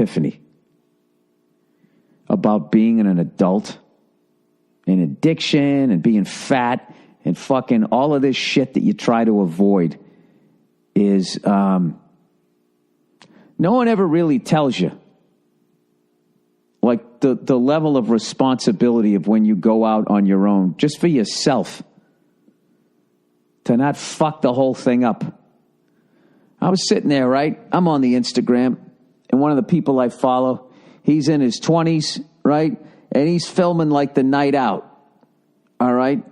epiphany about being an adult and addiction and being fat and fucking all of this shit that you try to avoid is no one ever really tells you. Like the level of responsibility of when you go out on your own, just for yourself, to not fuck the whole thing up. I was sitting there, right? I'm on the Instagram, and one of the people I follow, he's in his 20s, right? And he's filming like the night out, all right?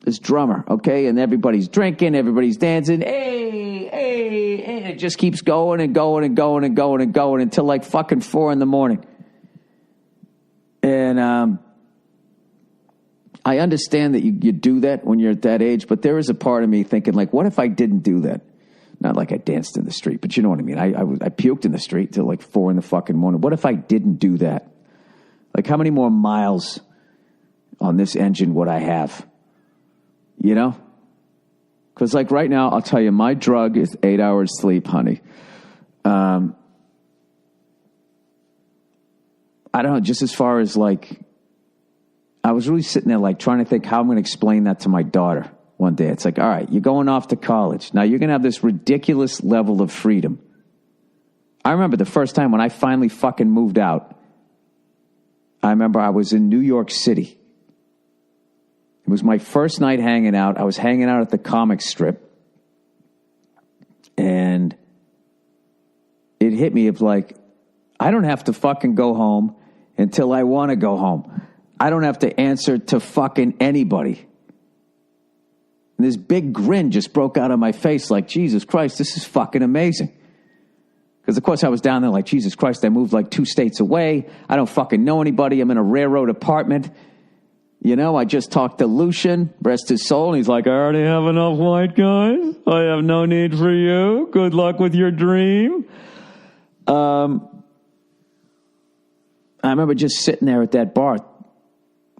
This drummer, okay? And everybody's drinking, everybody's dancing, hey, hey, hey. It just keeps going and going and going and going and going until like fucking 4 a.m. And I understand that you do that when you're at that age, but there is a part of me thinking, like, what if I didn't do that? Not like I danced in the street, but you know what I mean. I puked in the street till like 4 a.m. What if I didn't do that? Like, how many more miles on this engine would I have? You know? Because like right now, I'll tell you, my drug is 8 hours sleep, honey. I don't know, just as far as like, I was really sitting there like trying to think how I'm going to explain that to my daughter one day. It's like, all right, you're going off to college. Now you're going to have this ridiculous level of freedom. I remember the first time when I finally fucking moved out. I remember I was in New York City. It was my first night hanging out. I was hanging out at the comic strip. And it hit me of like, I don't have to fucking go home until I want to go home. I don't have to answer to fucking anybody. And this big grin just broke out of my face like, Jesus Christ, this is fucking amazing. Because, of course, I was down there like, Jesus Christ, I moved like 2 states away. I don't fucking know anybody. I'm in a railroad apartment. You know, I just talked to Lucian, rest his soul. And he's like, I already have enough white guys. I have no need for you. Good luck with your dream. I remember just sitting there at that bar.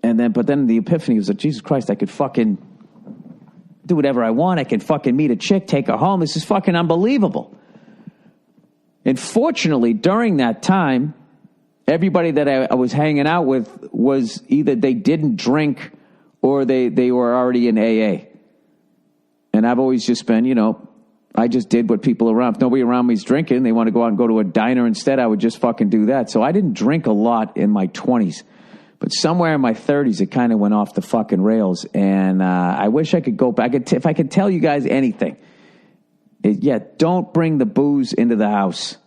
But then the epiphany was like, Jesus Christ, I could fucking do whatever I want. I can fucking meet a chick, take her home. This is fucking unbelievable. And fortunately, during that time, everybody that I was hanging out with was either they didn't drink or they were already in AA. And I've always just been, you know, I just did what people around, if nobody around me is drinking, they want to go out and go to a diner instead, I would just fucking do that. So I didn't drink a lot in my 20s. But somewhere in my 30s, it kind of went off the fucking rails. And I wish I could go back. If I could tell you guys anything, don't bring the booze into the house.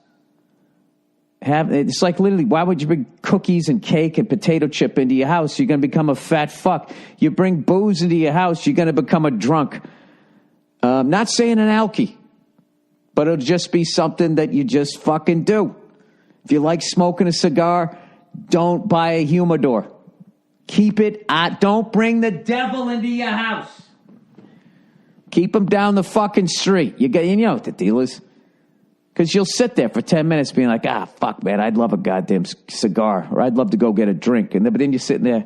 It's like literally, why would you bring cookies and cake and potato chip into your house? You're going to become a fat fuck. You bring booze into your house, you're going to become a drunk. Not saying an alky, but it'll just be something that you just fucking do. If you like smoking a cigar, don't buy a humidor. Keep it out. Don't bring the devil into your house. Keep him down the fucking street. You know what the deal is. Because you'll sit there for 10 minutes being like, fuck, man, I'd love a goddamn cigar. Or I'd love to go get a drink. But then you're sitting there,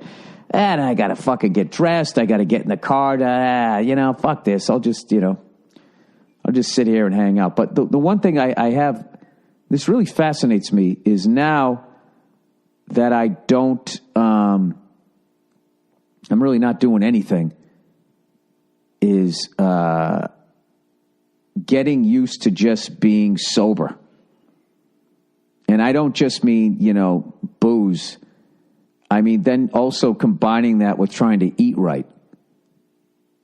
and I got to fucking get dressed. I got to get in the car. Fuck this. I'll just sit here and hang out. But the one thing I have, this really fascinates me, is now that I don't, I'm really not doing anything, is getting used to just being sober. And I don't just mean, booze. I mean, then also combining that with trying to eat right.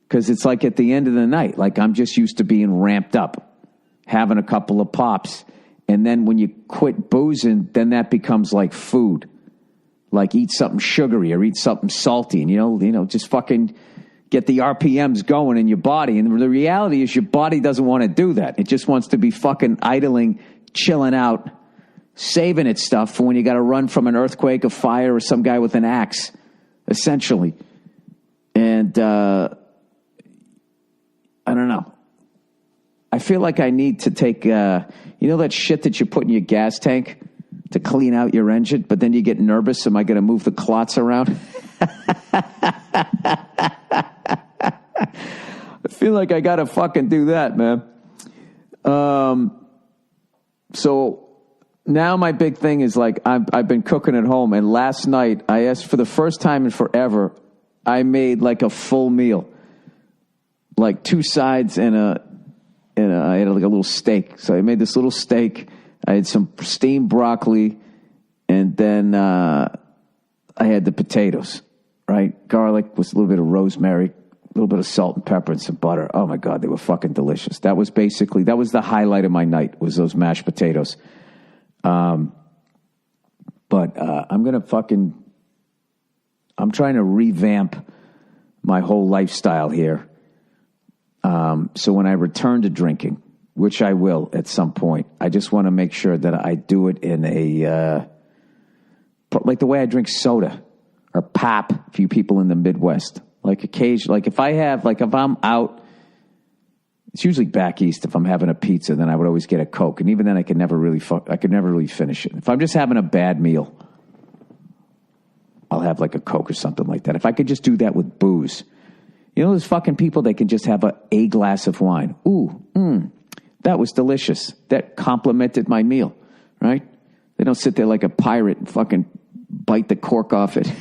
Because it's like at the end of the night, like I'm just used to being ramped up, having a couple of pops. And then when you quit boozing, then that becomes like food. Like eat something sugary or eat something salty and, just fucking get the RPMs going in your body. And the reality is your body doesn't want to do that. It just wants to be fucking idling, chilling out, saving its stuff for when you got to run from an earthquake, a fire, or some guy with an axe, essentially. And I don't know. I feel like I need to take, that shit that you put in your gas tank to clean out your engine, but then you get nervous. Am I going to move the clots around? I feel like I got to fucking do that, man. So now my big thing is like I've been cooking at home, and last night I asked for the first time in forever. I made like a full meal, like 2 sides and I had like a little steak. So I made this little steak. I had some steamed broccoli, and then I had the potatoes, right? Garlic with a little bit of rosemary, a little bit of salt and pepper and some butter. Oh my God, they were fucking delicious. That was the highlight of my night, was those mashed potatoes. But I'm trying to revamp my whole lifestyle here. So when I return to drinking, which I will at some point, I just want to make sure that I do it in like the way I drink soda or pop for you people in the Midwest. Like occasionally, like if I'm out, it's usually back east. If I'm having a pizza, then I would always get a Coke. And even then I could never really finish it. If I'm just having a bad meal, I'll have like a Coke or something like that. If I could just do that with booze. You know those fucking people, they can just have a glass of wine. Ooh, that was delicious. That complimented my meal, right? They don't sit there like a pirate and fucking bite the cork off it.